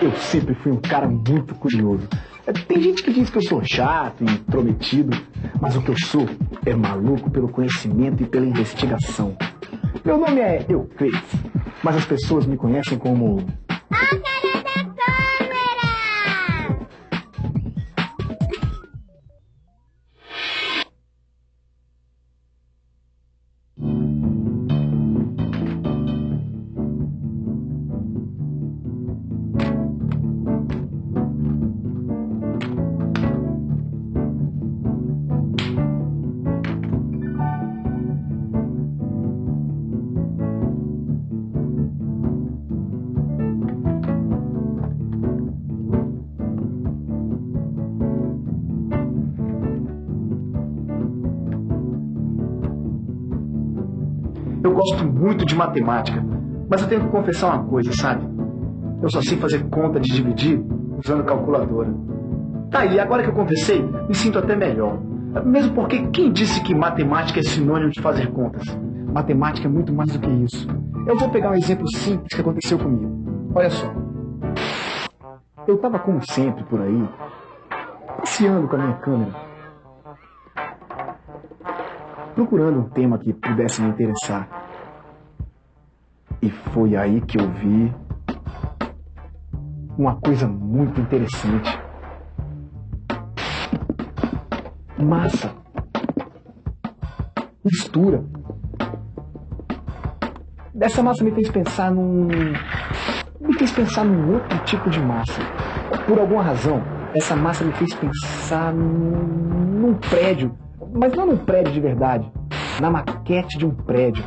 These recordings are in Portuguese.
Eu sempre fui um cara muito curioso. Tem gente que diz que eu sou chato e intrometido, mas o que eu sou é maluco pelo conhecimento e pela investigação. Meu nome é Euclides, mas as pessoas me conhecem como... A cara da câmera! Eu gosto muito de matemática, mas eu tenho que confessar uma coisa, sabe? Eu só sei fazer conta de dividir usando calculadora. Tá aí, agora que eu confessei, me sinto até melhor. Mesmo porque quem disse que matemática é sinônimo de fazer contas? Matemática é muito mais do que isso. Eu vou pegar um exemplo simples que aconteceu comigo. Olha só. Eu estava, como sempre, por aí, passeando com a minha câmera, procurando um tema que pudesse me interessar. E foi aí que eu vi uma coisa muito interessante. Massa. Mistura. Essa massa me fez pensar num outro tipo de massa. Por alguma razão, essa massa me fez pensar num prédio. Mas não num prédio de verdade. Na maquete de um prédio.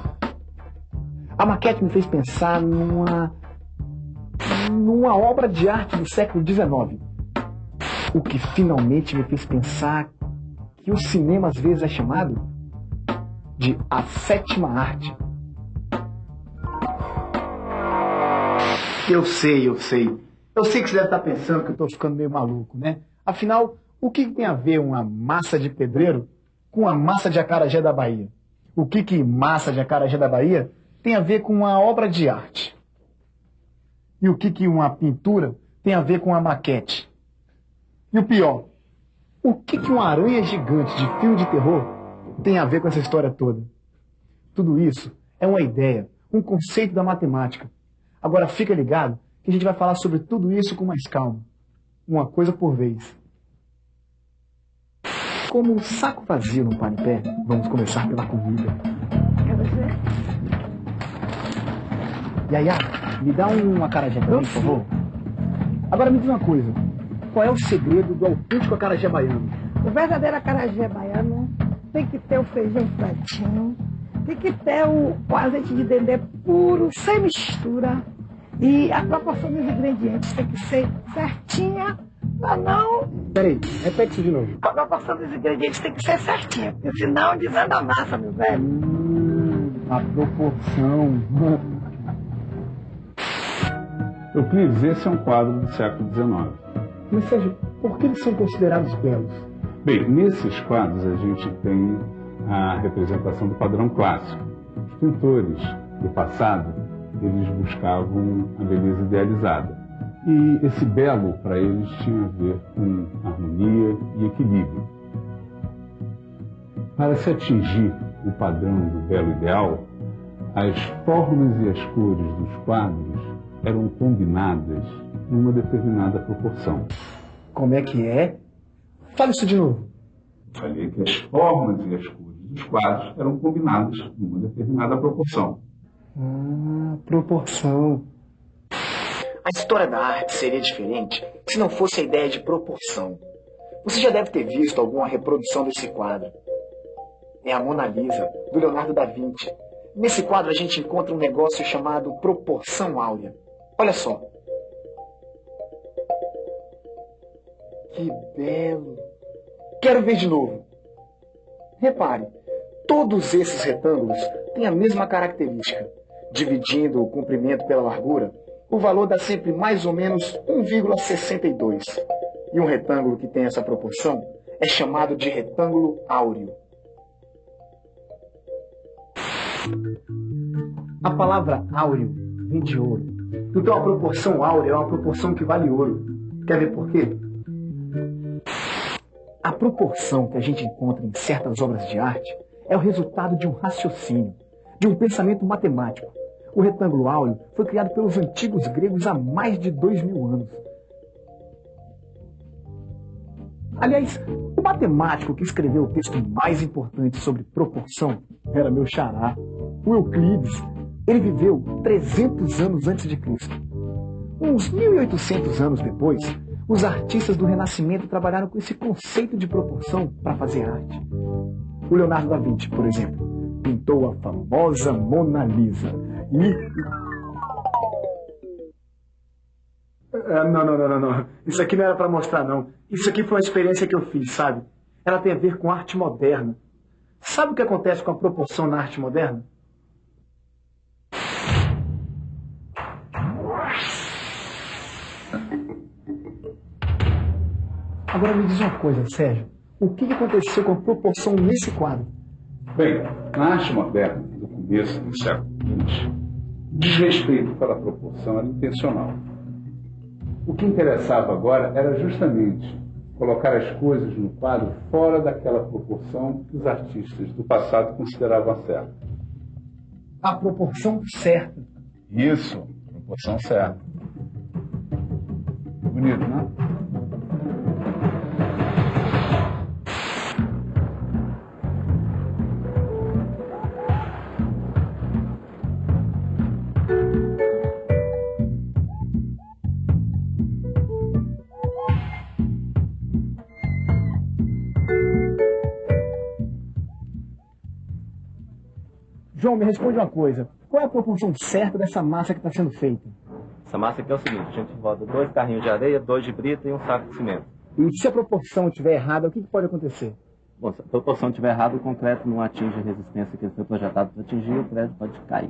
A maquete me fez pensar numa obra de arte do século XIX. O que finalmente me fez pensar que o cinema às vezes é chamado de a sétima arte. Eu sei. Eu sei que você deve estar pensando que eu estou ficando meio maluco, né? Afinal, o que tem a ver uma massa de pedreiro com a massa de acarajé da Bahia? O que massa de acarajé da Bahia tem a ver com uma obra de arte? E o que uma pintura tem a ver com a maquete? E o pior, o que uma aranha gigante de filme de terror tem a ver com essa história toda? Tudo isso é uma ideia, um conceito da matemática. Agora fica ligado que a gente vai falar sobre tudo isso com mais calma. Uma coisa por vez. Como um saco vazio não para em pé, vamos começar pela comida. É você? Yaya, me dá um acarajé pra mim, por favor. Agora me diz uma coisa. Qual é o segredo do autêntico acarajé baiano? O verdadeiro acarajé baiano tem que ter o feijão fresquinho, tem que ter o azeite de dendê puro, sem mistura. E a proporção dos ingredientes tem que ser certinha, pra não... Peraí, repete isso de novo. A proporção dos ingredientes tem que ser certinha, porque senão desanda a massa, meu velho. A proporção. Euclides, esse é um quadro do século XIX. Mas, Sérgio, por que eles são considerados belos? Bem, nesses quadros a gente tem a representação do padrão clássico. Os pintores do passado, eles buscavam a beleza idealizada. E esse belo, para eles, tinha a ver com harmonia e equilíbrio. Para se atingir o padrão do belo ideal, as formas e as cores dos quadros eram combinadas numa determinada proporção. Como é que é? Fala isso de novo. Falei que as formas e as cores dos quadros eram combinadas numa determinada proporção. Proporção. A história da arte seria diferente se não fosse a ideia de proporção. Você já deve ter visto alguma reprodução desse quadro. É a Mona Lisa, do Leonardo da Vinci. Nesse quadro a gente encontra um negócio chamado proporção áurea. Olha só. Que belo. Quero ver de novo. Repare, todos esses retângulos têm a mesma característica. Dividindo o comprimento pela largura, o valor dá sempre mais ou menos 1,62. E um retângulo que tem essa proporção é chamado de retângulo áureo. A palavra áureo vem de ouro. Então a proporção áurea é uma proporção que vale ouro. Quer ver por quê? A proporção que a gente encontra em certas obras de arte é o resultado de um raciocínio, de um pensamento matemático. O retângulo áureo foi criado pelos antigos gregos há mais de 2000 anos. Aliás, o matemático que escreveu o texto mais importante sobre proporção era meu xará, o Euclides. Ele viveu 300 anos antes de Cristo. Uns 1800 anos depois, os artistas do Renascimento trabalharam com esse conceito de proporção para fazer arte. O Leonardo da Vinci, por exemplo, pintou a famosa Mona Lisa. Não. Isso aqui não era para mostrar, não. Isso aqui foi uma experiência que eu fiz, sabe? Ela tem a ver com arte moderna. Sabe o que acontece com a proporção na arte moderna? Agora me diz uma coisa, Sérgio. O que aconteceu com a proporção nesse quadro? Bem, na arte moderna, do começo do século XX, desrespeito pela proporção era intencional. O que interessava agora era justamente colocar as coisas no quadro fora daquela proporção que os artistas do passado consideravam certa. A proporção certa. Isso, proporção certa. Bonito, né? João, me responde uma coisa. Qual é a proporção certa dessa massa que está sendo feita? Essa massa aqui é o seguinte, a gente bota 2 carrinhos de areia, 2 de brita e um saco de cimento. E se a proporção estiver errada, o que pode acontecer? Bom, se a proporção estiver errada, o concreto não atinge a resistência que ele foi projetado para atingir, o prédio pode cair.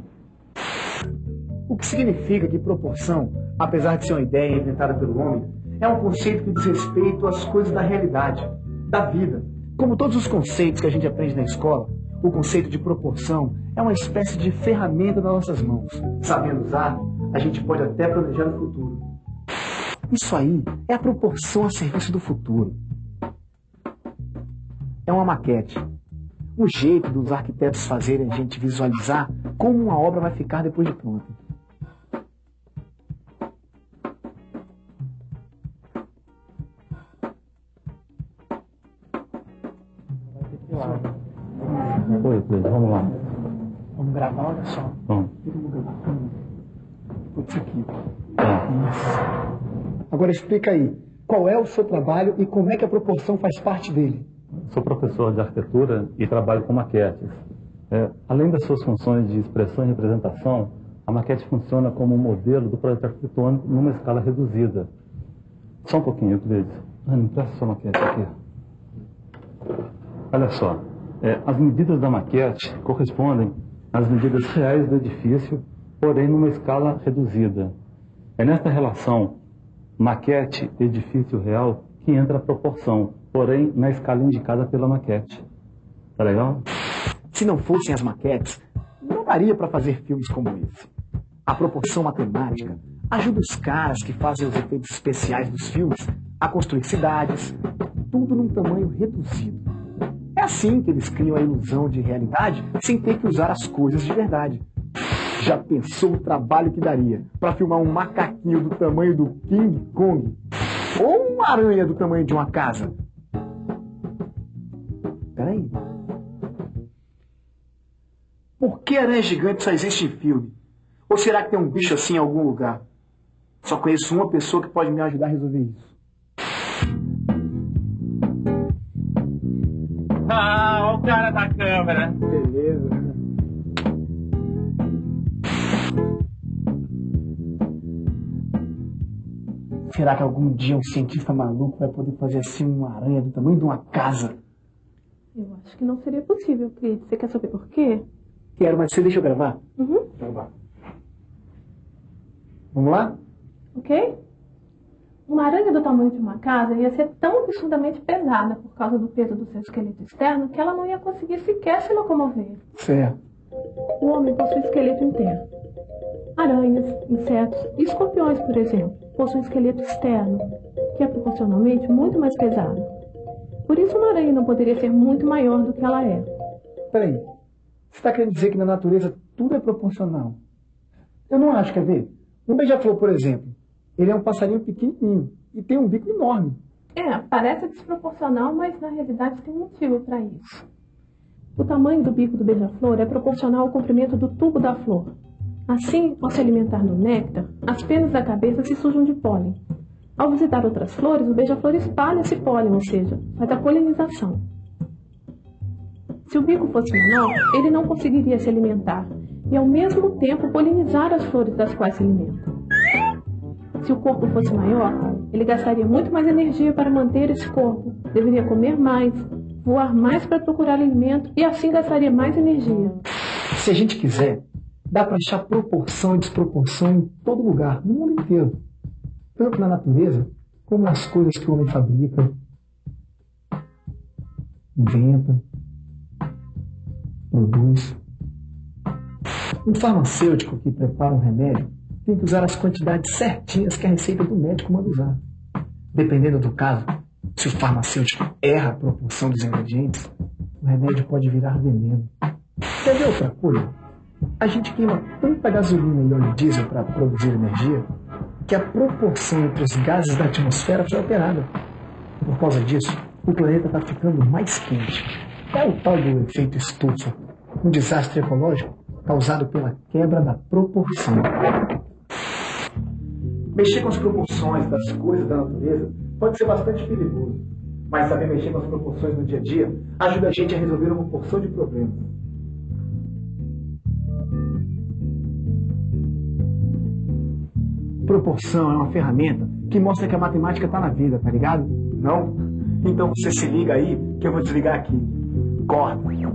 O que significa que proporção, apesar de ser uma ideia inventada pelo homem, é um conceito que diz respeito às coisas da realidade, da vida. Como todos os conceitos que a gente aprende na escola, o conceito de proporção é uma espécie de ferramenta nas nossas mãos. Sabendo usar, a gente pode até planejar o futuro. Isso aí é a proporção a serviço do futuro. É uma maquete. Um jeito dos arquitetos fazerem a gente visualizar como uma obra vai ficar depois de pronta. Oi, Pedro, vamos lá. Vamos gravar, olha só. Vamos. Isso aqui. Isso. Agora explica aí, qual é o seu trabalho e como é que a proporção faz parte dele? Sou professor de arquitetura e trabalho com maquetes. Além das suas funções de expressão e representação, a maquete funciona como um modelo do projeto arquitetônico numa escala reduzida. Só um pouquinho, Euclides. Me empresta sua maquete aqui. Olha só, as medidas da maquete correspondem às medidas reais do edifício, porém numa escala reduzida. É nesta relação maquete-edifício real que entra a proporção, porém na escala indicada pela maquete. Tá legal? Se não fossem as maquetes, não daria para fazer filmes como esse. A proporção matemática ajuda os caras que fazem os efeitos especiais dos filmes a construir cidades, tudo num tamanho reduzido. É assim que eles criam a ilusão de realidade sem ter que usar as coisas de verdade. Já pensou o trabalho que daria para filmar um macaquinho do tamanho do King Kong? Ou uma aranha do tamanho de uma casa? Peraí. Por que aranha gigante só existe em filme? Ou será que tem um bicho assim em algum lugar? Só conheço uma pessoa que pode me ajudar a resolver isso. Ah, o cara da câmera. Beleza. Será que algum dia um cientista maluco vai poder fazer assim uma aranha do tamanho de uma casa? Eu acho que não seria possível, Cris. Você quer saber por quê? Quero, mas você deixa eu gravar? Uhum. Gravar. Vamos lá? Ok? Uma aranha do tamanho de uma casa ia ser tão absurdamente pesada por causa do peso do seu esqueleto externo que ela não ia conseguir sequer se locomover. Certo. O homem possui esqueleto interno. Aranhas, insetos e escorpiões, por exemplo, possuem esqueleto externo, que é proporcionalmente muito mais pesado. Por isso, uma aranha não poderia ser muito maior do que ela é. Peraí, você está querendo dizer que na natureza tudo é proporcional? Eu não acho, quer ver? Um beija-flor, por exemplo, ele é um passarinho pequenininho e tem um bico enorme. Parece desproporcional, mas na realidade tem um motivo para isso. O tamanho do bico do beija-flor é proporcional ao comprimento do tubo da flor. Assim, ao se alimentar do néctar, as penas da cabeça se sujam de pólen. Ao visitar outras flores, o beija-flor espalha esse pólen, ou seja, faz a polinização. Se o bico fosse menor, ele não conseguiria se alimentar e, ao mesmo tempo, polinizar as flores das quais se alimenta. Se o corpo fosse maior, ele gastaria muito mais energia para manter esse corpo, deveria comer mais, voar mais para procurar alimento e assim gastaria mais energia. Se a gente quiser, dá para achar proporção e desproporção em todo lugar, no mundo inteiro. Tanto na natureza, como nas coisas que o homem fabrica, inventa, produz. Um farmacêutico que prepara um remédio tem que usar as quantidades certinhas que a receita do médico manda usar. Dependendo do caso, se o farmacêutico erra a proporção dos ingredientes, o remédio pode virar veneno. Quer ver outra coisa? A gente queima tanta gasolina e óleo diesel para produzir energia que a proporção entre os gases da atmosfera foi alterada. Por causa disso, o planeta está ficando mais quente. É o tal do efeito estufa, um desastre ecológico causado pela quebra da proporção. Mexer com as proporções das coisas da natureza pode ser bastante perigoso, mas saber mexer com as proporções no dia a dia ajuda a gente a resolver uma porção de problemas. Proporção é uma ferramenta que mostra que a matemática está na vida, tá ligado? Não? Então você se liga aí que eu vou desligar aqui. Corta!